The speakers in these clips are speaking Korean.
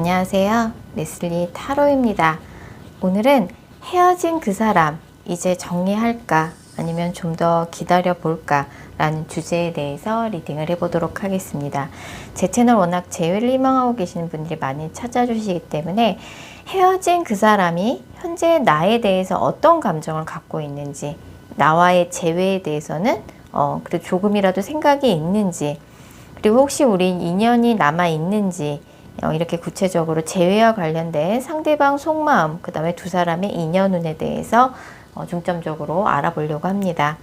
안녕하세요. 레슬리 타로입니다. 오늘은 헤어진 그 사람 이제 정리할까 아니면 좀 더 기다려 볼까 라는 주제에 대해서 리딩을 해보도록 하겠습니다. 제 채널 워낙 재회를 희망하고 계시는 분들이 많이 찾아주시기 때문에 헤어진 그 사람이 현재 나에 대해서 어떤 감정을 갖고 있는지, 나와의 재회에 대해서는 그래도 조금이라도 생각이 있는지, 그리고 혹시 우리 인연이 남아 있는지, 이렇게 구체적으로 재회와 관련된 상대방 속마음, 그 다음에 두 사람의 인연운에 대해서 중점적으로 알아보려고 합니다.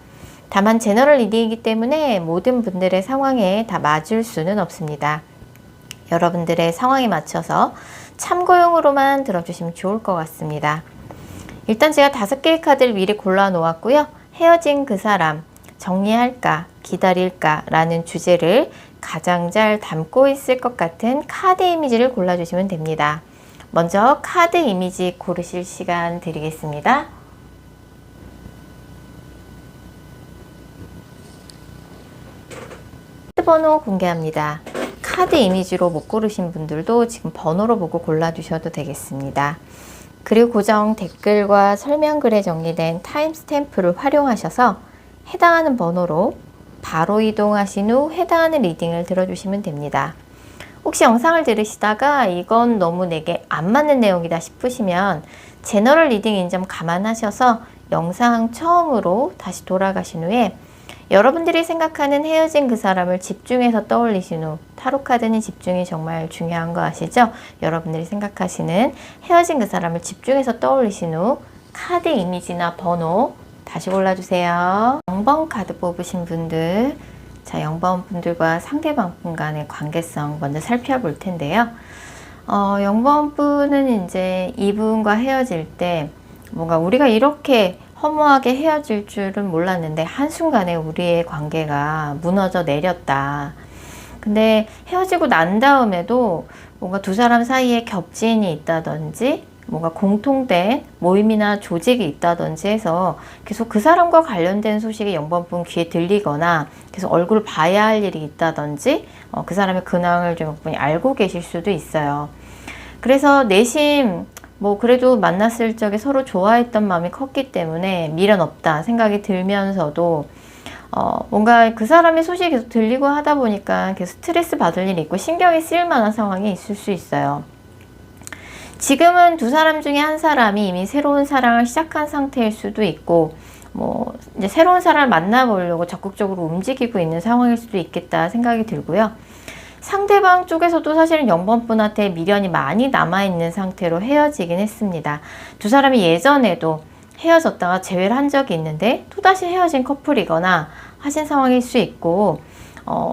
다만 제너럴 리딩이기 때문에 모든 분들의 상황에 다 맞을 수는 없습니다. 여러분들의 상황에 맞춰서 참고용으로만 들어주시면 좋을 것 같습니다. 일단 제가 5개의 카드를 미리 골라 놓았고요. 헤어진 그 사람, 정리할까, 기다릴까 라는 주제를 가장 잘 담고 있을 것 같은 카드 이미지를 골라주시면 됩니다. 먼저 카드 이미지 고르실 시간 드리겠습니다. 카드 번호 공개합니다. 카드 이미지로 못 고르신 분들도 지금 번호로 보고 골라주셔도 되겠습니다. 그리고 고정 댓글과 설명글에 정리된 타임스탬프를 활용하셔서 해당하는 번호로 바로 이동하신 후 해당하는 리딩을 들어주시면 됩니다. 혹시 영상을 들으시다가 이건 너무 내게 안 맞는 내용이다 싶으시면 제너럴 리딩인 점 감안하셔서 영상 처음으로 다시 돌아가신 후에 여러분들이 생각하는 헤어진 그 사람을 집중해서 떠올리신 후, 타로카드는 집중이 정말 중요한 거 아시죠? 여러분들이 생각하시는 헤어진 그 사람을 집중해서 떠올리신 후 카드 이미지나 번호 다시 골라주세요. 0번 카드 뽑으신 분들, 자 0번 분들과 상대방 분 간의 관계성 먼저 살펴볼 텐데요. 0번 분은 이제 이분과 헤어질 때 뭔가 우리가 이렇게 허무하게 헤어질 줄은 몰랐는데 한순간에 우리의 관계가 무너져 내렸다. 근데 헤어지고 난 다음에도 뭔가 두 사람 사이에 겹진이 있다든지 뭔가 공통된 모임이나 조직이 있다든지 해서 계속 그 사람과 관련된 소식이 0번 분 귀에 들리거나 계속 얼굴을 봐야 할 일이 있다든지 그 사람의 근황을 좀 알고 계실 수도 있어요. 그래서 내심 그래도 만났을 적에 서로 좋아했던 마음이 컸기 때문에 미련 없다 생각이 들면서도 뭔가 그 사람의 소식이 계속 들리고 하다 보니까 계속 스트레스 받을 일이 있고 신경이 쓰일 만한 상황이 있을 수 있어요. 지금은 두 사람 중에 한 사람이 이미 새로운 사랑을 시작한 상태일 수도 있고 이제 새로운 사람을 만나보려고 적극적으로 움직이고 있는 상황일 수도 있겠다 생각이 들고요. 상대방 쪽에서도 사실은 0번 분한테 미련이 많이 남아있는 상태로 헤어지긴 했습니다. 두 사람이 예전에도 헤어졌다가 재회를 한 적이 있는데 또다시 헤어진 커플이거나 하신 상황일 수 있고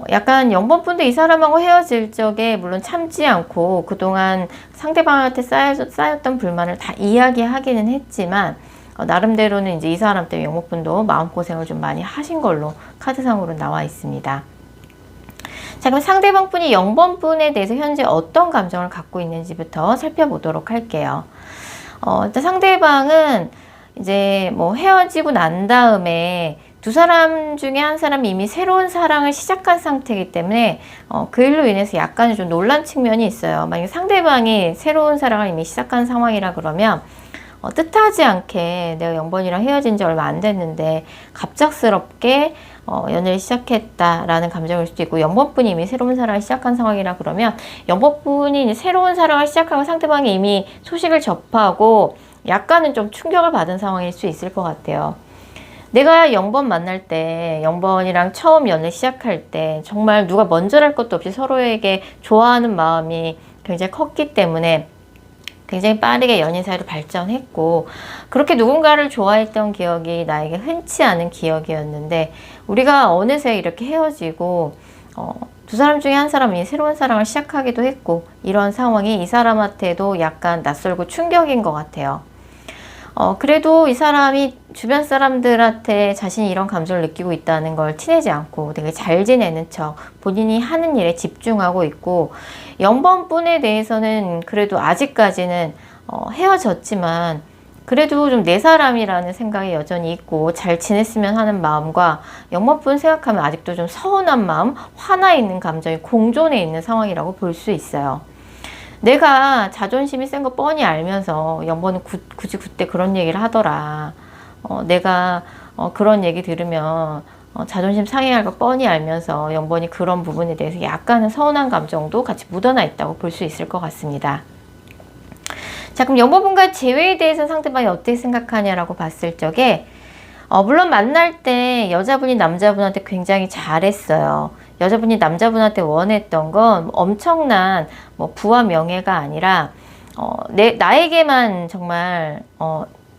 약간 0번 분도 이 사람하고 헤어질 적에 물론 참지 않고 그동안 상대방한테 쌓였던 불만을 다 이야기하기는 했지만 나름대로는 이제 이 사람 때문에 0번 분도 마음고생을 좀 많이 하신 걸로 카드상으로 나와 있습니다. 자, 그럼 상대방 분이 0번 분에 대해서 현재 어떤 감정을 갖고 있는지부터 살펴보도록 할게요. 일단 상대방은 이제 헤어지고 난 다음에 두 사람 중에 한 사람이 이미 새로운 사랑을 시작한 상태이기 때문에 그 일로 인해서 약간의 좀 놀란 측면이 있어요. 만약에 상대방이 새로운 사랑을 이미 시작한 상황이라 그러면 뜻하지 않게 내가 0번이랑 헤어진 지 얼마 안 됐는데 갑작스럽게 연애를 시작했다라는 감정일 수도 있고 0번 분이 이미 새로운 사랑을 시작한 상황이라 그러면 0번 분이 새로운 사랑을 시작하고 상대방이 이미 소식을 접하고 약간은 좀 충격을 받은 상황일 수 있을 것 같아요. 내가 0번 만날 때 0번이랑 처음 연애 시작할 때 정말 누가 먼저랄 것도 없이 서로에게 좋아하는 마음이 굉장히 컸기 때문에 굉장히 빠르게 연인 사이로 발전했고 그렇게 누군가를 좋아했던 기억이 나에게 흔치 않은 기억이었는데 우리가 어느새 이렇게 헤어지고 두 사람 중에 한 사람이 새로운 사랑을 시작하기도 했고 이런 상황이 이 사람한테도 약간 낯설고 충격인 것 같아요. 그래도 이 사람이 주변 사람들한테 자신이 이런 감정을 느끼고 있다는 걸 티내지 않고 되게 잘 지내는 척 본인이 하는 일에 집중하고 있고 0번 분에 대해서는 그래도 아직까지는 헤어졌지만 그래도 좀 내 사람이라는 생각이 여전히 있고 잘 지냈으면 하는 마음과 0번 분 생각하면 아직도 좀 서운한 마음, 화나 있는 감정이 공존해 있는 상황이라고 볼 수 있어요. 내가 자존심이 센 거 뻔히 알면서 영번은 굳이 그때 그런 얘기를 하더라. 내가 그런 얘기 들으면 자존심 상해할 거 뻔히 알면서 영번이 그런 부분에 대해서 약간은 서운한 감정도 같이 묻어나 있다고 볼 수 있을 것 같습니다. 자, 그럼 영번분과 재회에 대해서 상대방이 어떻게 생각하냐라고 봤을 적에 물론 만날 때 여자분이 남자분한테 굉장히 잘했어요. 여자분이 남자분한테 원했던 건 엄청난 뭐 부와 명예가 아니라 나에게만 정말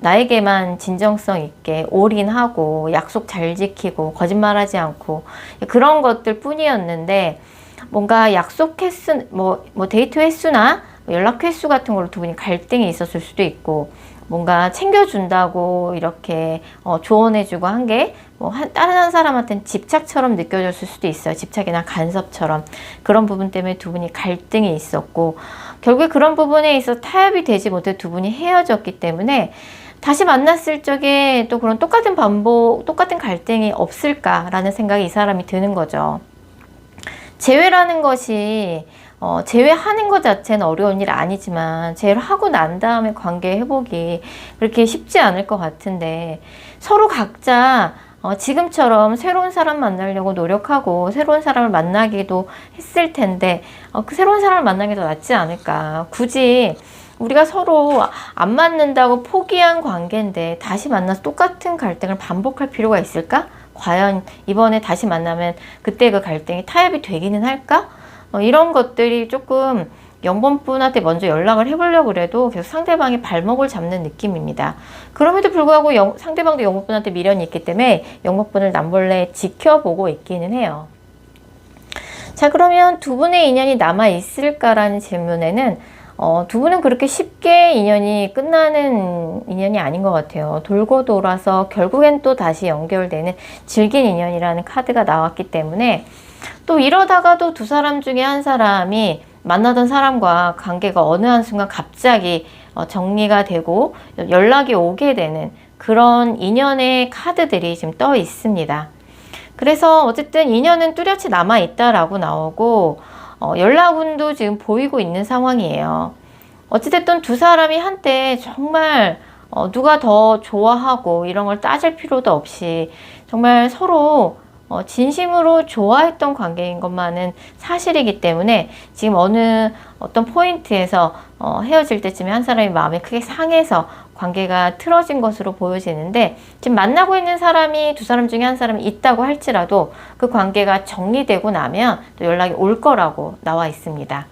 나에게만 진정성 있게 올인하고 약속 잘 지키고 거짓말하지 않고 그런 것들 뿐이었는데, 뭔가 약속 횟수 뭐 데이트 횟수나 연락 횟수 같은 걸로 두 분이 갈등이 있었을 수도 있고, 뭔가 챙겨준다고 이렇게 조언해주고 한 게 뭐 다른 한 사람한테는 집착처럼 느껴졌을 수도 있어요. 집착이나 간섭처럼. 그런 부분 때문에 두 분이 갈등이 있었고, 결국에 그런 부분에 있어서 타협이 되지 못해 두 분이 헤어졌기 때문에 다시 만났을 적에 또 그런 똑같은 갈등이 없을까라는 생각이 이 사람이 드는 거죠. 재회라는 것이 재회하는 것 자체는 어려운 일 아니지만 재회를 하고 난 다음에 관계 회복이 그렇게 쉽지 않을 것 같은데, 서로 각자 지금처럼 새로운 사람 만나려고 노력하고 새로운 사람을 만나기도 했을 텐데 그 새로운 사람을 만나는 게 더 낫지 않을까. 굳이 우리가 서로 안 맞는다고 포기한 관계인데 다시 만나서 똑같은 갈등을 반복할 필요가 있을까? 과연 이번에 다시 만나면 그때 그 갈등이 타협이 되기는 할까? 이런 것들이 조금 영번분한테 먼저 연락을 해보려고 그래도 계속 상대방이 발목을 잡는 느낌입니다. 그럼에도 불구하고 상대방도 영번분한테 미련이 있기 때문에 영번분을 남몰래 지켜보고 있기는 해요. 자, 그러면 두 분의 인연이 남아있을까라는 질문에는 두 분은 그렇게 쉽게 인연이 끝나는 인연이 아닌 것 같아요. 돌고 돌아서 결국엔 또 다시 연결되는 질긴 인연이라는 카드가 나왔기 때문에, 또 이러다가도 두 사람 중에 한 사람이 만나던 사람과 관계가 어느 한순간 갑자기 정리가 되고 연락이 오게 되는 그런 인연의 카드들이 지금 떠 있습니다. 그래서 어쨌든 인연은 뚜렷이 남아있다라고 나오고 연락운도 지금 보이고 있는 상황이에요. 어찌됐든 두 사람이 한때 정말 누가 더 좋아하고 이런 걸 따질 필요도 없이 정말 서로 진심으로 좋아했던 관계인 것만은 사실이기 때문에, 지금 어떤 포인트에서 헤어질 때쯤에 한 사람이 마음이 크게 상해서 관계가 틀어진 것으로 보여지는데, 지금 만나고 있는 사람이 두 사람 중에 한 사람이 있다고 할지라도 그 관계가 정리되고 나면 또 연락이 올 거라고 나와 있습니다.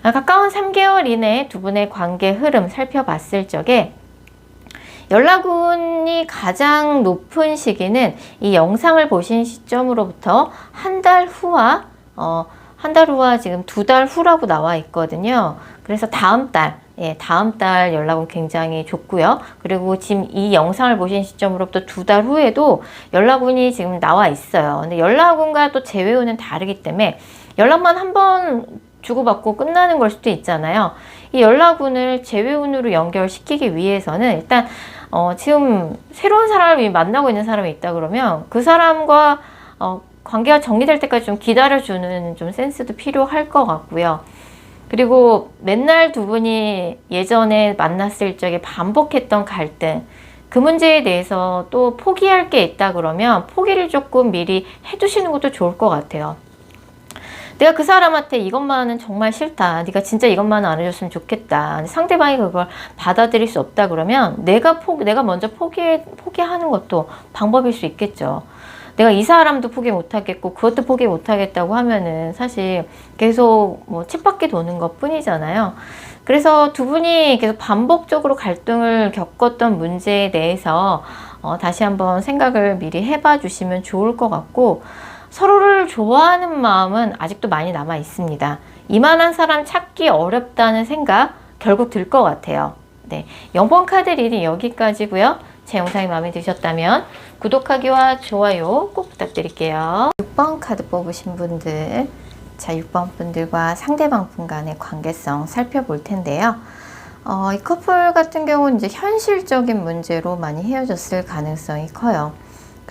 가까운 3개월 이내 두 분의 관계 흐름 살펴봤을 적에 연락운이 가장 높은 시기는 이 영상을 보신 시점으로부터 한 달 후와 지금 2달 후라고 나와 있거든요. 그래서 다음 달 연락운 굉장히 좋고요. 그리고 지금 이 영상을 보신 시점으로부터 2달 후에도 연락운이 지금 나와 있어요. 근데 연락운과 또 재회운은 다르기 때문에 연락만 한 번 주고받고 끝나는 걸 수도 있잖아요. 이 연락운을 재회운으로 연결시키기 위해서는 일단 지금 새로운 사람을 만나고 있는 사람이 있다 그러면 그 사람과 관계가 정리될 때까지 좀 기다려주는 좀 센스도 필요할 것 같고요. 그리고 맨날 두 분이 예전에 만났을 적에 반복했던 갈등, 그 문제에 대해서 또 포기할 게 있다 그러면 포기를 조금 미리 해두시는 것도 좋을 것 같아요. 내가 그 사람한테 이것만은 정말 싫다, 네가 진짜 이것만은 안 해줬으면 좋겠다, 상대방이 그걸 받아들일 수 없다 그러면 내가 먼저 포기하는 것도 방법일 수 있겠죠. 내가 이 사람도 포기 못하겠고 그것도 포기 못하겠다고 하면은 사실 계속 뭐 쳇바퀴 도는 것 뿐이잖아요. 그래서 두 분이 계속 반복적으로 갈등을 겪었던 문제에 대해서 다시 한번 생각을 미리 해봐 주시면 좋을 것 같고, 서로를 좋아하는 마음은 아직도 많이 남아 있습니다. 이만한 사람 찾기 어렵다는 생각 결국 들 것 같아요. 네, 0번 카드 리딩 여기까지고요. 제 영상이 마음에 드셨다면 구독하기와 좋아요 꼭 부탁드릴게요. 6번 카드 뽑으신 분들, 자 6번 분들과 상대방 분 간의 관계성 살펴볼 텐데요. 이 커플 같은 경우는 이제 현실적인 문제로 많이 헤어졌을 가능성이 커요.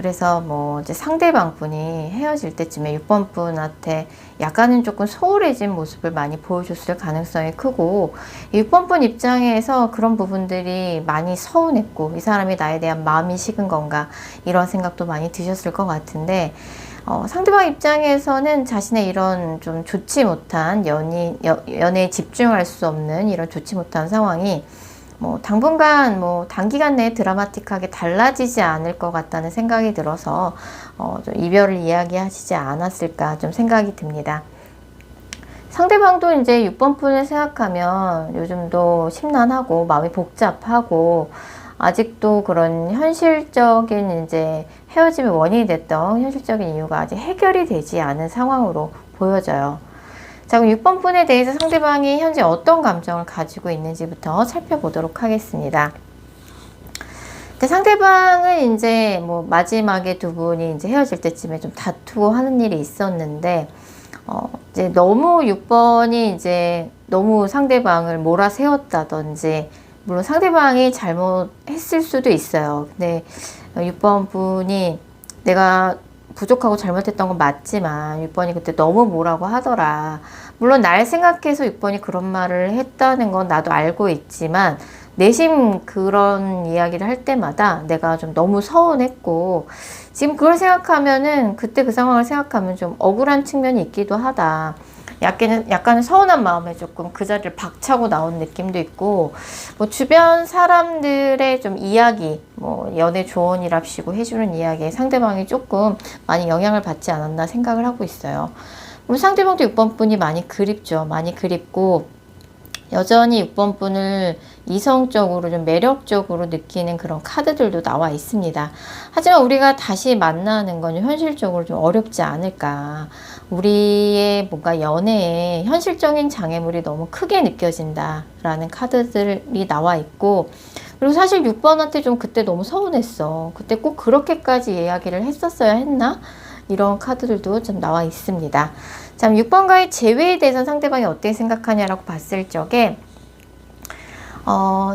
그래서 뭐 이제 상대방 분이 헤어질 때쯤에 6번 분한테 약간은 조금 소홀해진 모습을 많이 보여줬을 가능성이 크고, 6번 분 입장에서 그런 부분들이 많이 서운했고, 이 사람이 나에 대한 마음이 식은 건가, 이런 생각도 많이 드셨을 것 같은데, 상대방 입장에서는 자신의 이런 좀 좋지 못한 연애에 집중할 수 없는 이런 좋지 못한 상황이 뭐 당분간 뭐 단기간 내에 드라마틱하게 달라지지 않을 것 같다는 생각이 들어서 좀 이별을 이야기하시지 않았을까 좀 생각이 듭니다. 상대방도 이제 6번 분을 생각하면 요즘도 심란하고 마음이 복잡하고 아직도 그런 현실적인 이제 헤어짐의 원인이 됐던 현실적인 이유가 아직 해결이 되지 않은 상황으로 보여져요. 자, 그럼 6번 분에 대해서 상대방이 현재 어떤 감정을 가지고 있는지부터 살펴보도록 하겠습니다. 상대방은 이제 뭐 마지막에 두 분이 이제 헤어질 때쯤에 좀 다투고 하는 일이 있었는데, 이제 너무 6번이 이제 너무 상대방을 몰아세웠다든지, 물론 상대방이 잘못했을 수도 있어요. 근데 6번 분이 내가 부족하고 잘못했던 건 맞지만 6번이 그때 너무 뭐라고 하더라. 물론 날 생각해서 6번이 그런 말을 했다는 건 나도 알고 있지만 내심 그런 이야기를 할 때마다 내가 좀 너무 서운했고, 지금 그걸 생각하면은 그때 그 상황을 생각하면 좀 억울한 측면이 있기도 하다. 약간은 서운한 마음에 조금 그 자리를 박차고 나온 느낌도 있고, 뭐 주변 사람들의 좀 이야기, 뭐 연애 조언이랍시고 해주는 이야기에 상대방이 조금 많이 영향을 받지 않았나 생각을 하고 있어요. 물론 상대방도 6번 분이 많이 그립죠. 많이 그립고 여전히 6번 분을 이성적으로 좀 매력적으로 느끼는 그런 카드들도 나와 있습니다. 하지만 우리가 다시 만나는 건 현실적으로 좀 어렵지 않을까. 우리의 뭔가 연애에 현실적인 장애물이 너무 크게 느껴진다라는 카드들이 나와 있고, 그리고 사실 6번한테 좀 그때 너무 서운했어. 그때 꼭 그렇게까지 이야기를 했었어야 했나? 이런 카드들도 좀 나와 있습니다. 자, 6번과의 재회에 대해서 상대방이 어떻게 생각하냐라고 봤을 적에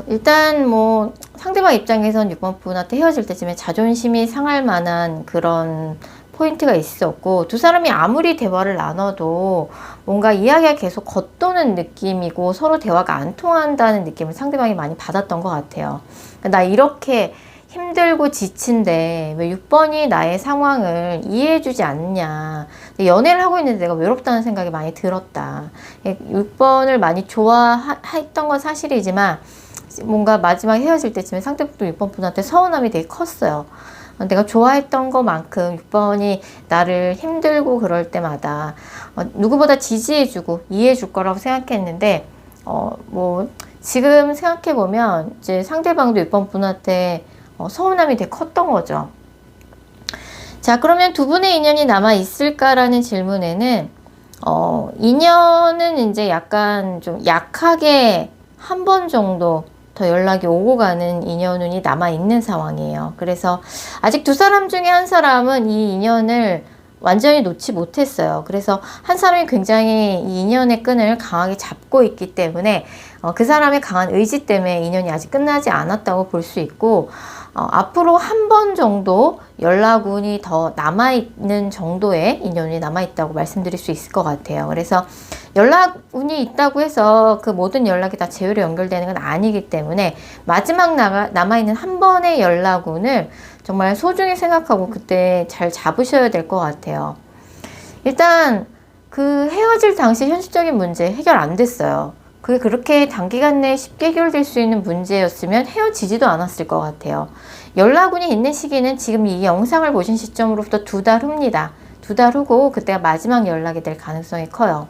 일단 뭐 상대방 입장에선 6번 분한테 헤어질 때쯤에 자존심이 상할 만한 그런 포인트가 있었고, 두 사람이 아무리 대화를 나눠도 뭔가 이야기가 계속 겉도는 느낌이고 서로 대화가 안 통한다는 느낌을 상대방이 많이 받았던 것 같아요. 나 이렇게 힘들고 지친데 왜 6번이 나의 상황을 이해해주지 않냐. 연애를 하고 있는데 내가 외롭다는 생각이 많이 들었다. 6번을 많이 좋아했던 건 사실이지만 뭔가 마지막 헤어질 때쯤에 상대방도 6번 분한테 서운함이 되게 컸어요. 내가 좋아했던 것만큼 6번이 나를 힘들고 그럴 때마다 누구보다 지지해주고 이해해줄 거라고 생각했는데, 뭐 지금 생각해보면 이제 상대방도 6번 분한테 서운함이 되게 컸던 거죠. 자, 그러면 두 분의 인연이 남아 있을까라는 질문에는 인연은 이제 약간 좀 약하게 한 번 정도 더 연락이 오고 가는 인연운이 남아 있는 상황이에요. 그래서 아직 두 사람 중에 한 사람은 이 인연을 완전히 놓지 못했어요. 그래서 한 사람이 굉장히 이 인연의 끈을 강하게 잡고 있기 때문에 그 사람의 강한 의지 때문에 인연이 아직 끝나지 않았다고 볼 수 있고, 앞으로 한 번 정도 연락운이 더 남아있는 정도의 인연이 남아있다고 말씀드릴 수 있을 것 같아요. 그래서 연락운이 있다고 해서 그 모든 연락이 다 재회로 연결되는 건 아니기 때문에 마지막 남아있는 한 번의 연락운을 정말 소중히 생각하고 그때 잘 잡으셔야 될 것 같아요. 일단 그 헤어질 당시 현실적인 문제 해결 안 됐어요. 그게 그렇게 단기간 내에 쉽게 해결될 수 있는 문제였으면 헤어지지도 않았을 것 같아요. 연락운이 있는 시기는 지금 이 영상을 보신 시점으로부터 2달 후입니다. 2달 후고 그때가 마지막 연락이 될 가능성이 커요.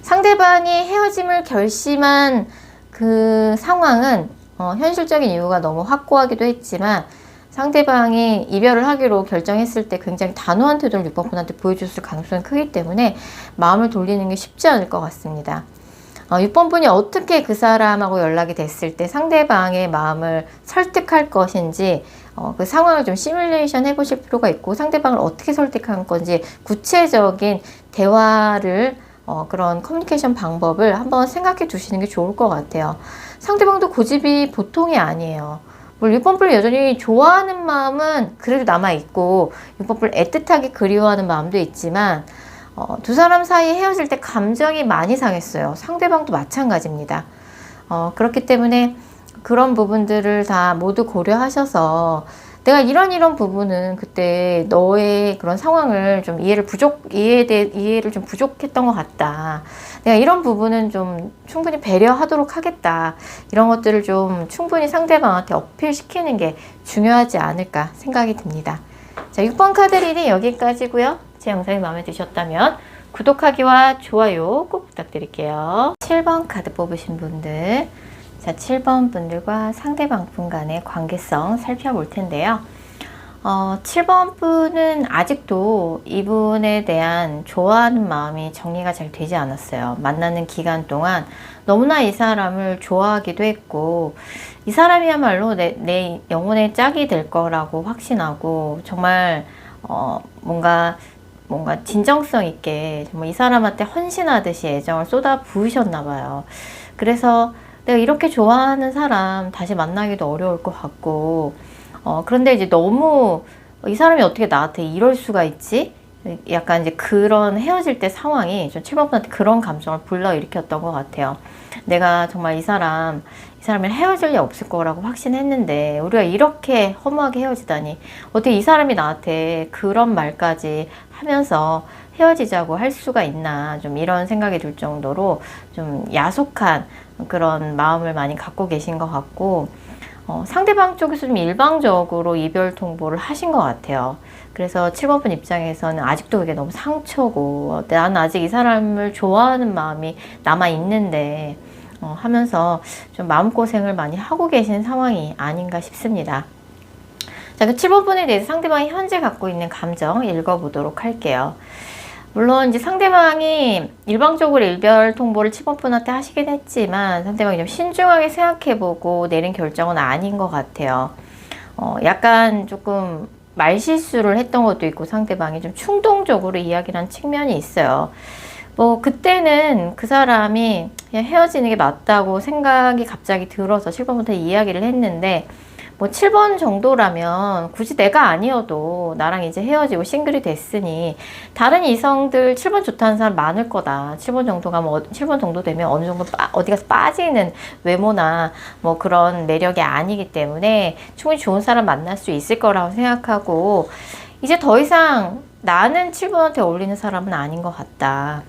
상대방이 헤어짐을 결심한 그 상황은 현실적인 이유가 너무 확고하기도 했지만, 상대방이 이별을 하기로 결정했을 때 굉장히 단호한 태도를 6번 분한테 보여줬을 가능성이 크기 때문에 마음을 돌리는 게 쉽지 않을 것 같습니다. 6번 분이 어떻게 그 사람하고 연락이 됐을 때 상대방의 마음을 설득할 것인지 그 상황을 좀 시뮬레이션 해보실 필요가 있고, 상대방을 어떻게 설득한 건지 구체적인 대화를 그런 커뮤니케이션 방법을 한번 생각해 두시는 게 좋을 것 같아요. 상대방도 고집이 보통이 아니에요. 뭐 6번불 여전히 좋아하는 마음은 그래도 남아있고 6번불 애틋하게 그리워하는 마음도 있지만 두 사람 사이 헤어질 때 감정이 많이 상했어요. 상대방도 마찬가지입니다. 그렇기 때문에 그런 부분들을 다 모두 고려하셔서 내가 이런 부분은 그때 너의 그런 상황을 좀 이해를 좀 부족했던 것 같다. 내가 이런 부분은 좀 충분히 배려하도록 하겠다. 이런 것들을 좀 충분히 상대방한테 어필시키는 게 중요하지 않을까 생각이 듭니다. 자, 6번 카드 리딩 여기까지고요. 제 영상이 마음에 드셨다면 구독하기와 좋아요 꼭 부탁드릴게요. 7번 카드 뽑으신 분들, 자, 7번 분들과 상대방 분 간의 관계성 살펴볼 텐데요. 7번 분은 아직도 이분에 대한 좋아하는 마음이 정리가 잘 되지 않았어요. 만나는 기간 동안 너무나 이 사람을 좋아하기도 했고, 이 사람이야말로 내 영혼의 짝이 될 거라고 확신하고, 정말 뭔가 진정성 있게 정말 이 사람한테 헌신하듯이 애정을 쏟아 부으셨나 봐요. 그래서 내가 이렇게 좋아하는 사람 다시 만나기도 어려울 것 같고, 그런데 이제 너무 이 사람이 어떻게 나한테 이럴 수가 있지? 약간 이제 그런 헤어질 때 상황이 좀 7번분한테 그런 감정을 불러일으켰던 것 같아요. 내가 정말 이 사람이랑 헤어질 일 없을 거라고 확신했는데 우리가 이렇게 허무하게 헤어지다니, 어떻게 이 사람이 나한테 그런 말까지 하면서 헤어지자고 할 수가 있나, 좀 이런 생각이 들 정도로 좀 야속한 그런 마음을 많이 갖고 계신 것 같고, 상대방 쪽에서 좀 일방적으로 이별 통보를 하신 것 같아요. 그래서 7번분 입장에서는 아직도 그게 너무 상처고, 나는 아직 이 사람을 좋아하는 마음이 남아있는데 하면서 좀 마음고생을 많이 하고 계신 상황이 아닌가 싶습니다. 자, 그 7번분에 대해서 상대방이 현재 갖고 있는 감정 읽어보도록 할게요. 물론 이제 상대방이 일방적으로 이별 통보를 7번분한테 하시긴 했지만 상대방이 좀 신중하게 생각해보고 내린 결정은 아닌 것 같아요. 약간 조금 말실수를 했던 것도 있고 상대방이 좀 충동적으로 이야기를 한 측면이 있어요. 뭐 그때는 그 사람이 그냥 헤어지는 게 맞다고 생각이 갑자기 들어서 7번부터 이야기를 했는데, 뭐 7번 정도라면 굳이 내가 아니어도 나랑 이제 헤어지고 싱글이 됐으니 다른 이성들 7번 좋다는 사람 많을 거다. 7번 정도가 7번 정도 되면 어느 정도 어디 가서 빠지는 외모나 뭐 그런 매력이 아니기 때문에 충분히 좋은 사람 만날 수 있을 거라고 생각하고, 이제 더 이상 나는 7번한테 어울리는 사람은 아닌 것 같다.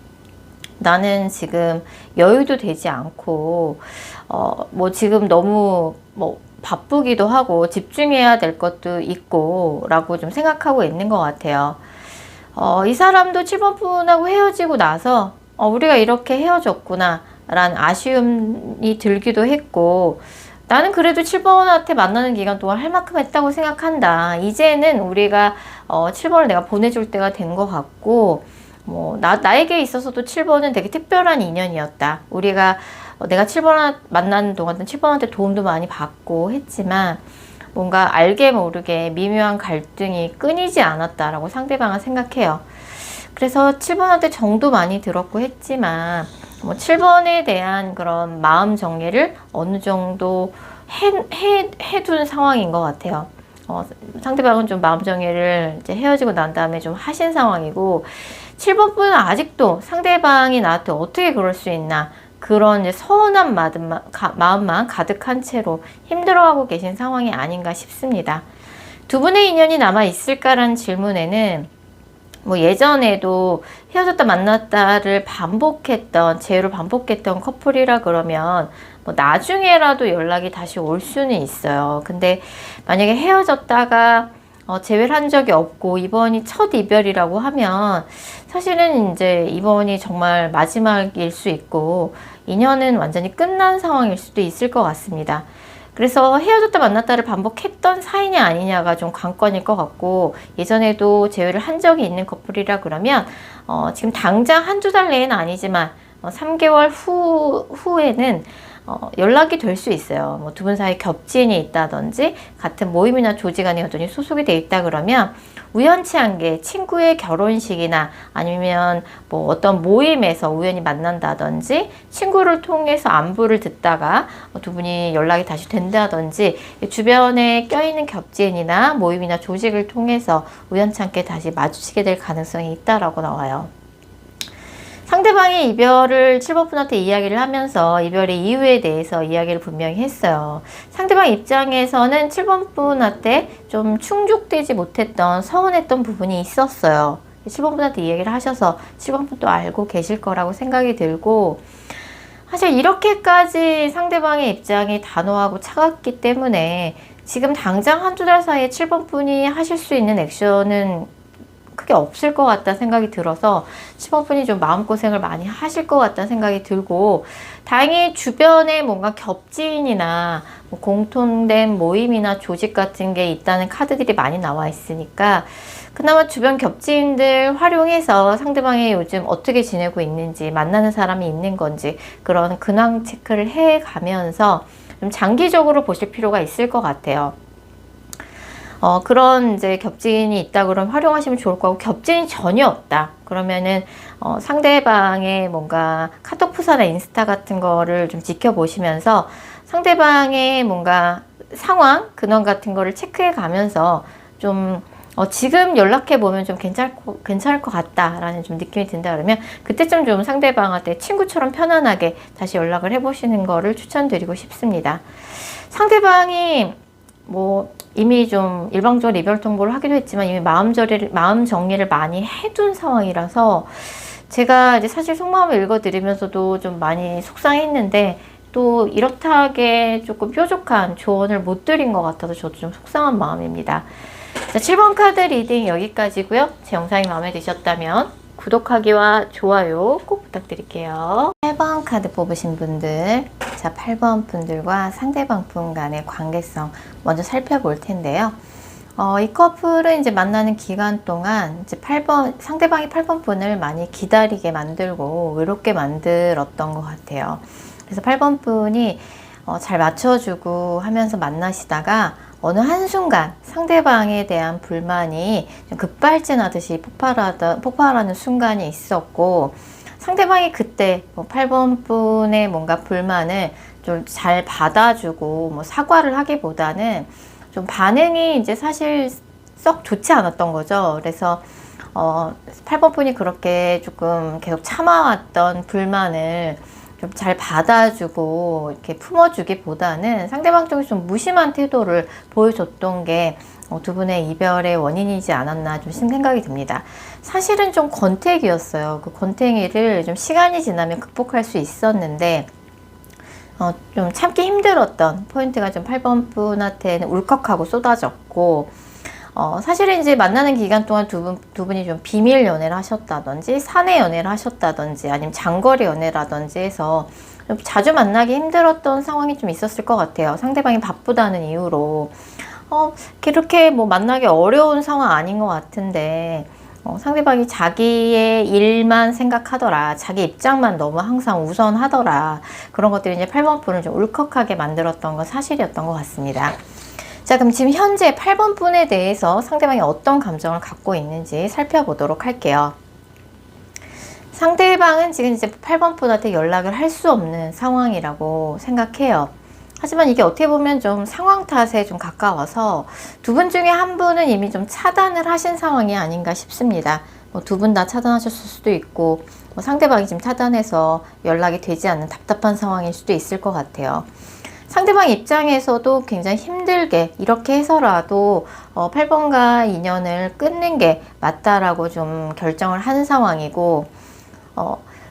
나는 지금 여유도 되지 않고 뭐 지금 너무 뭐 바쁘기도 하고 집중해야 될 것도 있고 라고 좀 생각하고 있는 것 같아요. 이 사람도 7번 분하고 헤어지고 나서 우리가 이렇게 헤어졌구나 라는 아쉬움이 들기도 했고, 나는 그래도 7번한테 만나는 기간 동안 할 만큼 했다고 생각한다. 이제는 우리가 7번을 내가 보내줄 때가 된 것 같고, 뭐 나에게 있어서도 7번은 되게 특별한 인연이었다. 우리가 내가 7번 만나는 동안 7번한테 도움도 많이 받고 했지만 뭔가 알게 모르게 미묘한 갈등이 끊이지 않았다라고 상대방은 생각해요. 그래서 7번한테 정도 많이 들었고 했지만 뭐 7번에 대한 그런 마음 정리를 어느 정도 해둔 상황인 것 같아요. 상대방은 좀 마음 정리를 이제 헤어지고 난 다음에 좀 하신 상황이고, 7번 분은 아직도 상대방이 나한테 어떻게 그럴 수 있나, 그런 이제 서운한 마음만 가득한 채로 힘들어하고 계신 상황이 아닌가 싶습니다. 두 분의 인연이 남아 있을까라는 질문에는 뭐 예전에도 헤어졌다 만났다를 재회를 반복했던 커플이라 그러면 뭐 나중에라도 연락이 다시 올 수는 있어요. 근데 만약에 헤어졌다가 재회를 한 적이 없고 이번이 첫 이별이라고 하면 사실은 이제 이번이 정말 마지막일 수 있고 인연은 완전히 끝난 상황일 수도 있을 것 같습니다. 그래서 헤어졌다 만났다를 반복했던 사이냐 아니냐가 좀 관건일 것 같고, 예전에도 재회를 한 적이 있는 커플이라 그러면 지금 당장 한두 달 내에는 아니지만 3개월 후에는 연락이 될 수 있어요. 뭐 두 분 사이에 겹지인이 있다든지 같은 모임이나 조직 안에 여전히 소속이 돼 있다 그러면 우연치 않게 친구의 결혼식이나 아니면 뭐 어떤 모임에서 우연히 만난다든지 친구를 통해서 안부를 듣다가 두 분이 연락이 다시 된다든지 주변에 껴있는 겹지인이나 모임이나 조직을 통해서 우연치 않게 다시 마주치게 될 가능성이 있다라고 나와요. 상대방이 이별을 7번 분한테 이야기를 하면서 이별의 이유에 대해서 이야기를 분명히 했어요. 상대방 입장에서는 7번 분한테 좀 충족되지 못했던 서운했던 부분이 있었어요. 7번 분한테 이야기를 하셔서 7번 분도 알고 계실 거라고 생각이 들고, 사실 이렇게까지 상대방의 입장이 단호하고 차갑기 때문에 지금 당장 한두 달 사이에 7번 분이 하실 수 있는 액션은 크게 없을 것 같다는 생각이 들어서 7번 분이 좀 마음고생을 많이 하실 것 같다는 생각이 들고, 다행히 주변에 뭔가 겹지인이나 뭐 공통된 모임이나 조직 같은 게 있다는 카드들이 많이 나와 있으니까 그나마 주변 겹지인들 활용해서 상대방이 요즘 어떻게 지내고 있는지, 만나는 사람이 있는 건지 그런 근황 체크를 해 가면서 좀 장기적으로 보실 필요가 있을 것 같아요. 그런 이제 겹지인이 있다 그러면 활용하시면 좋을 거고, 겹지인이 전혀 없다 그러면은 상대방의 뭔가 카톡 프사나 인스타 같은 거를 좀 지켜보시면서 상대방의 뭔가 상황, 근원 같은 거를 체크해 가면서 좀 지금 연락해 보면 좀 괜찮을 것 같다라는 좀 느낌이 든다 그러면 그때쯤 좀 상대방한테 친구처럼 편안하게 다시 연락을 해보시는 거를 추천드리고 싶습니다. 상대방이 뭐 이미 좀 일방적으로 이별 통보를 하기도 했지만 이미 마음 정리를 많이 해둔 상황이라서 제가 이제 사실 속마음을 읽어드리면서도 좀 많이 속상했는데 또 이렇다하게 조금 뾰족한 조언을 못 드린 것 같아서 저도 좀 속상한 마음입니다. 자, 7번 카드 리딩 여기까지고요. 제 영상이 마음에 드셨다면 구독하기와 좋아요 꼭 부탁드릴게요. 8번 카드 뽑으신 분들, 자 8번 분들과 상대방 분 간의 관계성 먼저 살펴볼 텐데요. 이 커플은 이제 만나는 기간 동안 이제 상대방이 8번 분을 많이 기다리게 만들고 외롭게 만들었던 것 같아요. 그래서 8번 분이 잘 맞춰주고 하면서 만나시다가 어느 한순간 상대방에 대한 불만이 급발진하듯이 폭발하는 순간이 있었고, 상대방이 그때 8번 분의 뭔가 불만을 좀 잘 받아주고 뭐 사과를 하기보다는 좀 반응이 이제 사실 썩 좋지 않았던 거죠. 그래서 8번 분이 그렇게 조금 계속 참아왔던 불만을 좀 잘 받아주고 이렇게 품어주기보다는 상대방 쪽이 좀 무심한 태도를 보여줬던 게 두 분의 이별의 원인이지 않았나 좀 생각이 듭니다. 사실은 좀 권태기였어요. 그 권태기를 좀 시간이 지나면 극복할 수 있었는데 좀 참기 힘들었던 포인트가 좀 8번 분한테는 울컥하고 쏟아졌고, 사실은 이제 만나는 기간 동안 두 분이 좀 비밀 연애를 하셨다든지 사내 연애를 하셨다든지 아니면 장거리 연애라든지 해서 좀 자주 만나기 힘들었던 상황이 좀 있었을 것 같아요. 상대방이 바쁘다는 이유로 그렇게 뭐 만나기 어려운 상황 아닌 것 같은데 상대방이 자기의 일만 생각하더라, 자기 입장만 너무 항상 우선하더라, 그런 것들이 이제 8번 분을 좀 울컥하게 만들었던 건 사실이었던 것 같습니다. 자, 그럼 지금 현재 8번 분에 대해서 상대방이 어떤 감정을 갖고 있는지 살펴보도록 할게요. 상대방은 지금 이제 8번 분한테 연락을 할 수 없는 상황이라고 생각해요. 하지만 이게 어떻게 보면 좀 상황 탓에 좀 가까워서 두 분 중에 한 분은 이미 좀 차단을 하신 상황이 아닌가 싶습니다. 뭐 두 분 다 차단하셨을 수도 있고 뭐 상대방이 지금 차단해서 연락이 되지 않는 답답한 상황일 수도 있을 것 같아요. 상대방 입장에서도 굉장히 힘들게 이렇게 해서라도 8번과 인연을 끊는 게 맞다라고 좀 결정을 한 상황이고,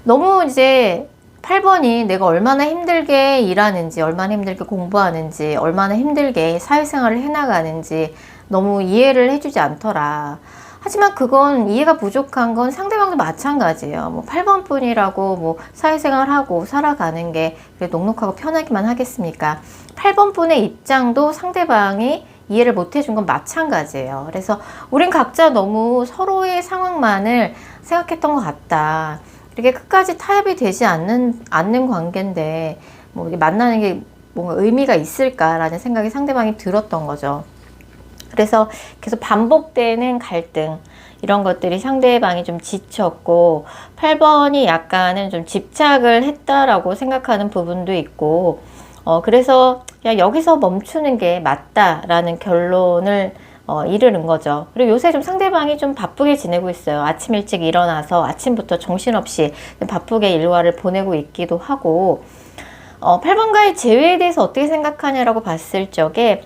너무 이제 8번이 내가 얼마나 힘들게 일하는지, 얼마나 힘들게 공부하는지, 얼마나 힘들게 사회생활을 해나가는지 너무 이해를 해주지 않더라. 하지만 그건 이해가 부족한 건 상대방도 마찬가지예요. 뭐 8번 분이라고 뭐 사회생활하고 살아가는 게 넉넉하고 편하기만 하겠습니까? 8번 분의 입장도 상대방이 이해를 못 해준 건 마찬가지예요. 그래서 우린 각자 너무 서로의 상황만을 생각했던 것 같다. 이렇게 끝까지 타협이 되지 않는 관계인데 뭐 이게 만나는 게 뭔가 의미가 있을까라는 생각이 상대방이 들었던 거죠. 그래서 계속 반복되는 갈등, 이런 것들이 상대방이 좀 지쳤고 8번이 약간은 좀 집착을 했다라고 생각하는 부분도 있고 그래서 그냥 여기서 멈추는 게 맞다라는 결론을 이르는 거죠. 그리고 요새 좀 상대방이 좀 바쁘게 지내고 있어요. 아침 일찍 일어나서 아침부터 정신없이 바쁘게 일과를 보내고 있기도 하고 8번과의 재회에 대해서 어떻게 생각하냐라고 봤을 적에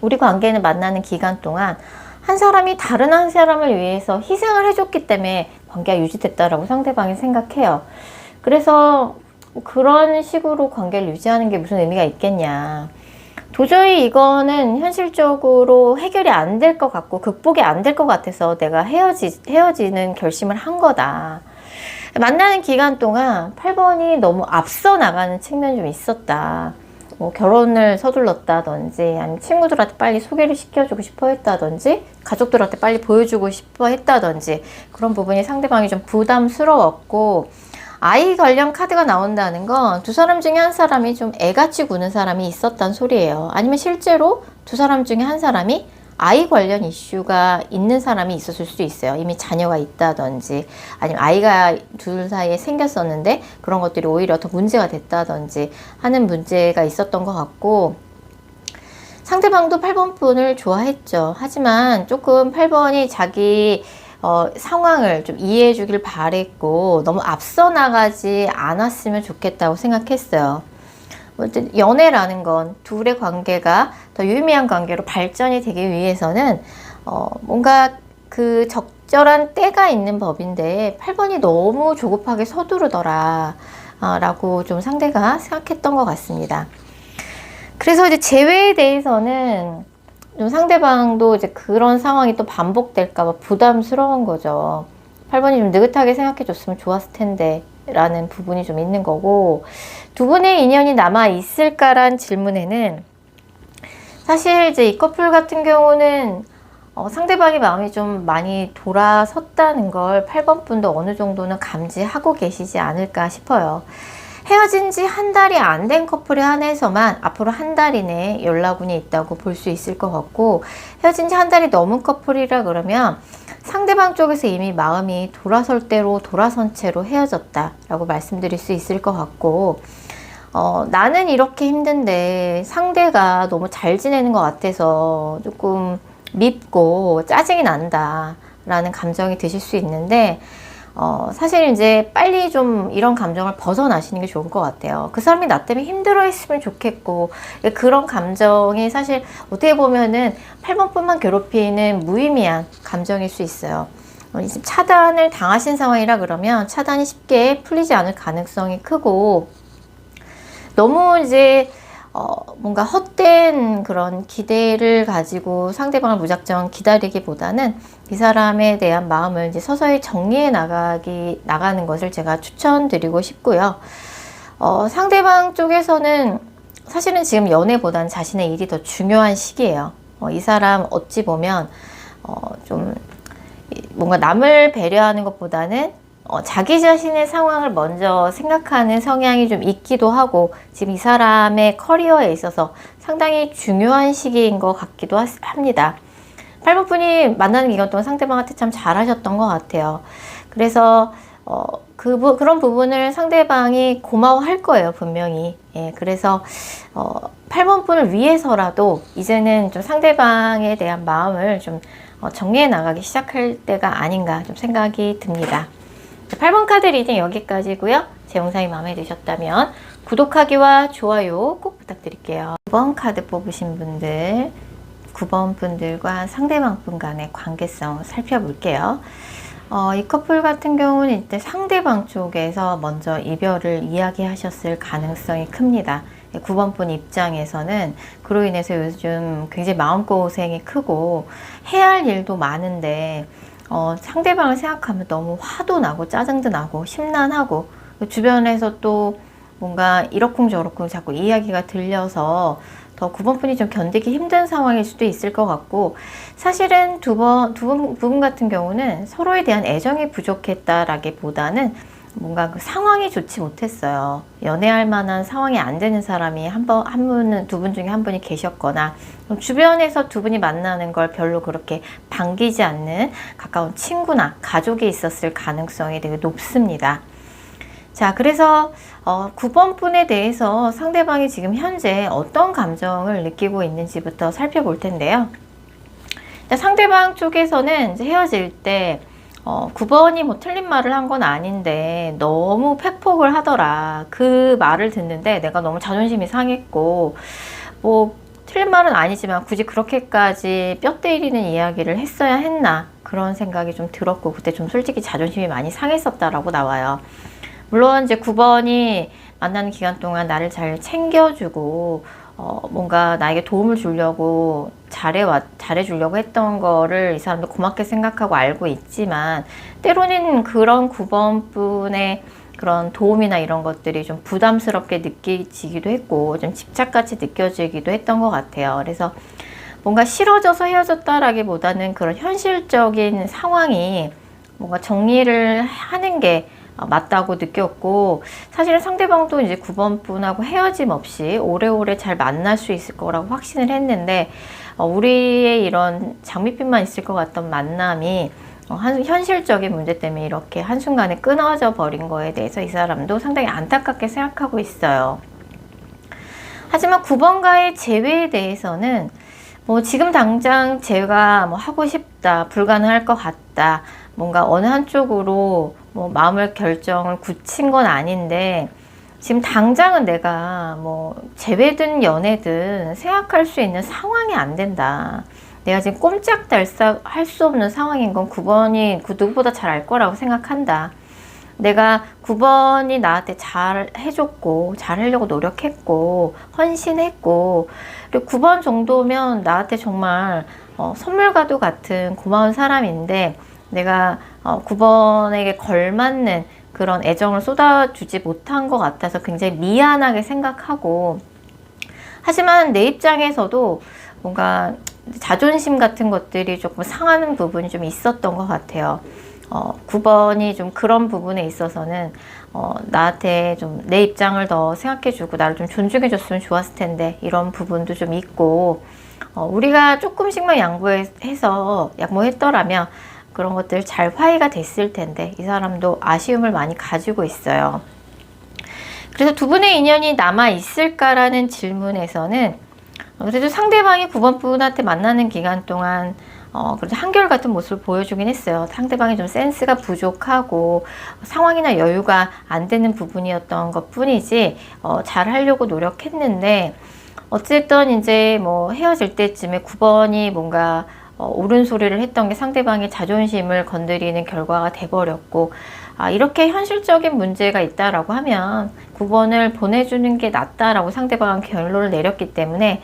우리 관계는 만나는 기간 동안 한 사람이 다른 한 사람을 위해서 희생을 해줬기 때문에 관계가 유지됐다라고 상대방이 생각해요. 그래서 그런 식으로 관계를 유지하는 게 무슨 의미가 있겠냐. 도저히 이거는 현실적으로 해결이 안 될 것 같고 극복이 안 될 것 같아서 내가 헤어지는 결심을 한 거다. 만나는 기간 동안 8번이 너무 앞서 나가는 측면이 좀 있었다. 뭐 결혼을 서둘렀다든지 아니면 친구들한테 빨리 소개를 시켜주고 싶어 했다든지 가족들한테 빨리 보여주고 싶어 했다든지 그런 부분이 상대방이 좀 부담스러웠고 아이 관련 카드가 나온다는 건 두 사람 중에 한 사람이 좀 애같이 구는 사람이 있었단 소리예요. 아니면 실제로 두 사람 중에 한 사람이 아이 관련 이슈가 있는 사람이 있었을 수도 있어요. 이미 자녀가 있다든지 아니면 아이가 둘 사이에 생겼었는데 그런 것들이 오히려 더 문제가 됐다든지 하는 문제가 있었던 것 같고 상대방도 8번 분을 좋아했죠. 하지만 조금 8번이 자기 상황을 좀 이해해 주길 바랬고 너무 앞서 나가지 않았으면 좋겠다고 생각했어요. 연애라는 건 둘의 관계가 더 유의미한 관계로 발전이 되기 위해서는 뭔가 그 적절한 때가 있는 법인데 8번이 너무 조급하게 서두르더라 라고 좀 상대가 생각했던 것 같습니다. 그래서 이제 재회에 대해서는 좀 상대방도 이제 그런 상황이 또 반복될까봐 부담스러운 거죠. 8번이 좀 느긋하게 생각해 줬으면 좋았을 텐데 라는 부분이 좀 있는 거고 두 분의 인연이 남아 있을까란 질문에는 사실 이제 이 커플 같은 경우는 상대방의 마음이 좀 많이 돌아섰다는 걸 8번 분도 어느 정도는 감지하고 계시지 않을까 싶어요. 헤어진 지 한 달이 안 된 커플에 한해서만 앞으로 한 달 이내에 연락운이 있다고 볼 수 있을 것 같고 헤어진 지 한 달이 넘은 커플이라 그러면 상대방 쪽에서 이미 마음이 돌아설 대로 돌아선 채로 헤어졌다라고 말씀드릴 수 있을 것 같고 나는 이렇게 힘든데 상대가 너무 잘 지내는 것 같아서 조금 밉고 짜증이 난다 라는 감정이 드실 수 있는데 사실 이제 빨리 좀 이런 감정을 벗어나시는 게 좋을 것 같아요. 그 사람이 나 때문에 힘들어 했으면 좋겠고 그런 감정이 사실 어떻게 보면은 8번뿐만 괴롭히는 무의미한 감정일 수 있어요. 차단을 당하신 상황이라 그러면 차단이 쉽게 풀리지 않을 가능성이 크고 너무 이제 뭔가 헛된 그런 기대를 가지고 상대방을 무작정 기다리기보다는 이 사람에 대한 마음을 이제 서서히 정리해 나가는 것을 제가 추천드리고 싶고요. 상대방 쪽에서는 사실은 지금 연애보다는 자신의 일이 더 중요한 시기예요. 이 사람 어찌 보면 좀 뭔가 남을 배려하는 것보다는 자기 자신의 상황을 먼저 생각하는 성향이 좀 있기도 하고 지금 이 사람의 커리어에 있어서 상당히 중요한 시기인 것 같기도 합니다. 8번 분이 만나는 기간 동안 상대방한테 참 잘하셨던 것 같아요. 그래서 그런 부분을 상대방이 고마워할 거예요, 분명히. 예, 그래서 8번 분을 위해서라도 이제는 좀 상대방에 대한 마음을 좀 정리해 나가기 시작할 때가 아닌가 좀 생각이 듭니다. 8번 카드 리딩 여기까지고요. 제 영상이 마음에 드셨다면 구독하기와 좋아요 꼭 부탁드릴게요. 9번 카드 뽑으신 분들, 9번 분들과 상대방 분 간의 관계성 살펴볼게요. 이 커플 같은 경우는 이때 상대방 쪽에서 먼저 이별을 이야기하셨을 가능성이 큽니다. 9번 분 입장에서는 그로 인해서 요즘 굉장히 마음고생이 크고 해야 할 일도 많은데 상대방을 생각하면 너무 화도 나고 짜증도 나고 심란하고 주변에서 또 뭔가 이러쿵저러쿵 자꾸 이야기가 들려서 더 9번 분이 좀 견디기 힘든 상황일 수도 있을 것 같고 사실은 두 분 같은 경우는 서로에 대한 애정이 부족했다라기보다는 뭔가 그 상황이 좋지 못했어요. 연애할 만한 상황이 안 되는 사람이 한 분은, 두 분 중에 한 분이 계셨거나, 주변에서 두 분이 만나는 걸 별로 그렇게 반기지 않는 가까운 친구나 가족이 있었을 가능성이 되게 높습니다. 자, 그래서 9번 분에 대해서 상대방이 지금 현재 어떤 감정을 느끼고 있는지부터 살펴볼 텐데요. 상대방 쪽에서는 이제 헤어질 때 9번이 뭐 틀린 말을 한 건 아닌데 너무 팩폭을 하더라. 그 말을 듣는데 내가 너무 자존심이 상했고, 뭐 틀린 말은 아니지만 굳이 그렇게까지 뼈 때리는 이야기를 했어야 했나, 그런 생각이 좀 들었고, 그때 좀 솔직히 자존심이 많이 상했었다라고 나와요. 물론 이제 9번이 만나는 기간 동안 나를 잘 챙겨주고 뭔가 나에게 도움을 주려고 잘해주려고 했던 거를 이 사람도 고맙게 생각하고 알고 있지만, 때로는 그런 9번 분의 그런 도움이나 이런 것들이 좀 부담스럽게 느껴지기도 했고, 좀 집착같이 느껴지기도 했던 것 같아요. 그래서 뭔가 싫어져서 헤어졌다라기보다는 그런 현실적인 상황이 뭔가 정리를 하는 게 맞다고 느꼈고, 사실은 상대방도 이제 9번 분하고 헤어짐 없이 오래오래 잘 만날 수 있을 거라고 확신을 했는데, 우리의 이런 장밋빛만 있을 것 같던 만남이 현실적인 문제 때문에 이렇게 한순간에 끊어져 버린 거에 대해서 이 사람도 상당히 안타깝게 생각하고 있어요. 하지만 9번과의 재회에 대해서는 뭐 지금 당장 제가 뭐 하고 싶다, 불가능할 것 같다, 뭔가 어느 한쪽으로 뭐 마음을 결정을 굳힌 건 아닌데, 지금 당장은 내가 뭐 재회든 연애든 생각할 수 있는 상황이 안 된다. 내가 지금 꼼짝달싹 할 수 없는 상황인 건 9번이 그 누구보다 잘 알 거라고 생각한다. 내가 9번이 나한테 잘 해줬고, 잘 하려고 노력했고, 헌신했고, 그리고 9번 정도면 나한테 정말 선물과도 같은 고마운 사람인데, 내가 9번에게 걸맞는 그런 애정을 쏟아주지 못한 것 같아서 굉장히 미안하게 생각하고, 하지만 내 입장에서도 뭔가 자존심 같은 것들이 조금 상하는 부분이 좀 있었던 것 같아요. 9번이 좀 그런 부분에 있어서는 나한테 좀 내 입장을 더 생각해주고 나를 좀 존중해줬으면 좋았을 텐데, 이런 부분도 좀 있고, 우리가 조금씩만 양보했더라면 그런 것들 잘 화해가 됐을 텐데, 이 사람도 아쉬움을 많이 가지고 있어요. 그래서 두 분의 인연이 남아 있을까라는 질문에서는 그래도 상대방이 9번 분한테 만나는 기간 동안 그래도 한결같은 모습을 보여주긴 했어요. 상대방이 좀 센스가 부족하고 상황이나 여유가 안 되는 부분이었던 것 뿐이지 잘 하려고 노력했는데, 어쨌든 이제 뭐 헤어질 때쯤에 9번이 뭔가 옳은 소리를 했던 게 상대방의 자존심을 건드리는 결과가 돼버렸고, 이렇게 현실적인 문제가 있다라고 하면 9번을 보내주는 게 낫다라고 상대방은 결론을 내렸기 때문에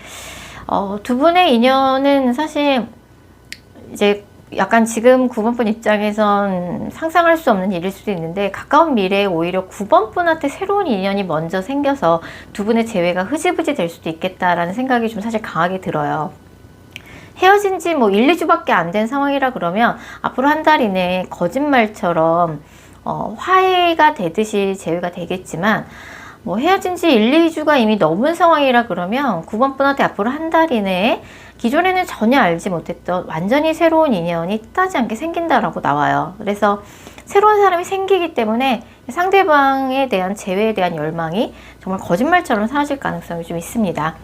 두 분의 인연은 사실 이제 약간 지금 9번 분 입장에선 상상할 수 없는 일일 수도 있는데, 가까운 미래에 오히려 9번 분한테 새로운 인연이 먼저 생겨서 두 분의 재회가 흐지부지 될 수도 있겠다라는 생각이 좀 사실 강하게 들어요. 헤어진 지 뭐 1, 2주밖에 안 된 상황이라 그러면 앞으로 한 달 이내에 거짓말처럼 화해가 되듯이 재회가 되겠지만, 뭐 헤어진 지 1, 2주가 이미 넘은 상황이라 그러면 9번 분한테 앞으로 한 달 이내에 기존에는 전혀 알지 못했던 완전히 새로운 인연이 뜻하지 않게 생긴다라고 나와요. 그래서 새로운 사람이 생기기 때문에 상대방에 대한 재회에 대한 열망이 정말 거짓말처럼 사라질 가능성이 좀 있습니다.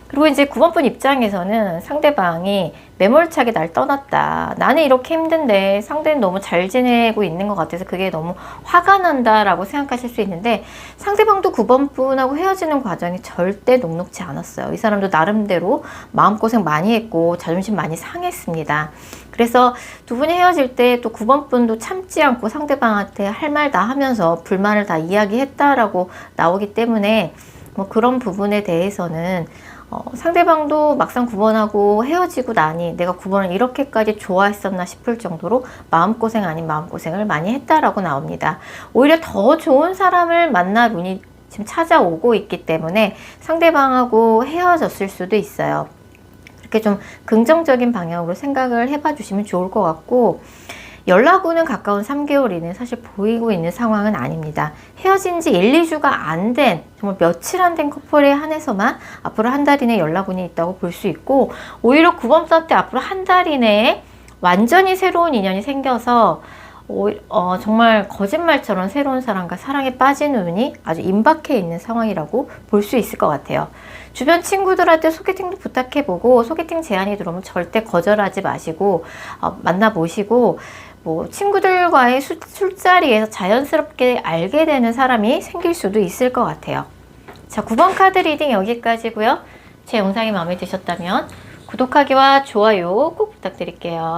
그리고 이제 9번 분 입장에서는 상대방이 매몰차게 날 떠났다, 나는 이렇게 힘든데 상대는 너무 잘 지내고 있는 것 같아서 그게 너무 화가 난다라고 생각하실 수 있는데, 상대방도 9번 분하고 헤어지는 과정이 절대 녹록지 않았어요. 이 사람도 나름대로 마음고생 많이 했고 자존심 많이 상했습니다. 그래서 두 분이 헤어질 때 또 9번 분도 참지 않고 상대방한테 할 말 다 하면서 불만을 다 이야기했다라고 나오기 때문에, 뭐 그런 부분에 대해서는 상대방도 막상 9번하고 헤어지고 나니 내가 9번을 이렇게까지 좋아했었나 싶을 정도로 마음고생 아닌 마음고생을 많이 했다라고 나옵니다. 오히려 더 좋은 사람을 만날 운이 지금 찾아오고 있기 때문에 상대방하고 헤어졌을 수도 있어요. 이렇게 좀 긍정적인 방향으로 생각을 해봐 주시면 좋을 것 같고, 연락 오는 가까운 3개월 이내 사실 보이고 있는 상황은 아닙니다. 헤어진 지 1, 2주가 안 된, 정말 며칠 안 된 커플에 한해서만 앞으로 한 달 이내 연락운이 있다고 볼 수 있고, 오히려 9번 사 때 앞으로 한 달 이내에 완전히 새로운 인연이 생겨서 정말 거짓말처럼 새로운 사람과 사랑에 빠지는 운이 아주 임박해 있는 상황이라고 볼 수 있을 것 같아요. 주변 친구들한테 소개팅도 부탁해보고, 소개팅 제안이 들어오면 절대 거절하지 마시고 만나보시고, 뭐 친구들과의 술자리에서 자연스럽게 알게 되는 사람이 생길 수도 있을 것 같아요. 자, 9번 카드 리딩 여기까지고요. 제 영상이 마음에 드셨다면 구독하기와 좋아요 꼭 부탁드릴게요.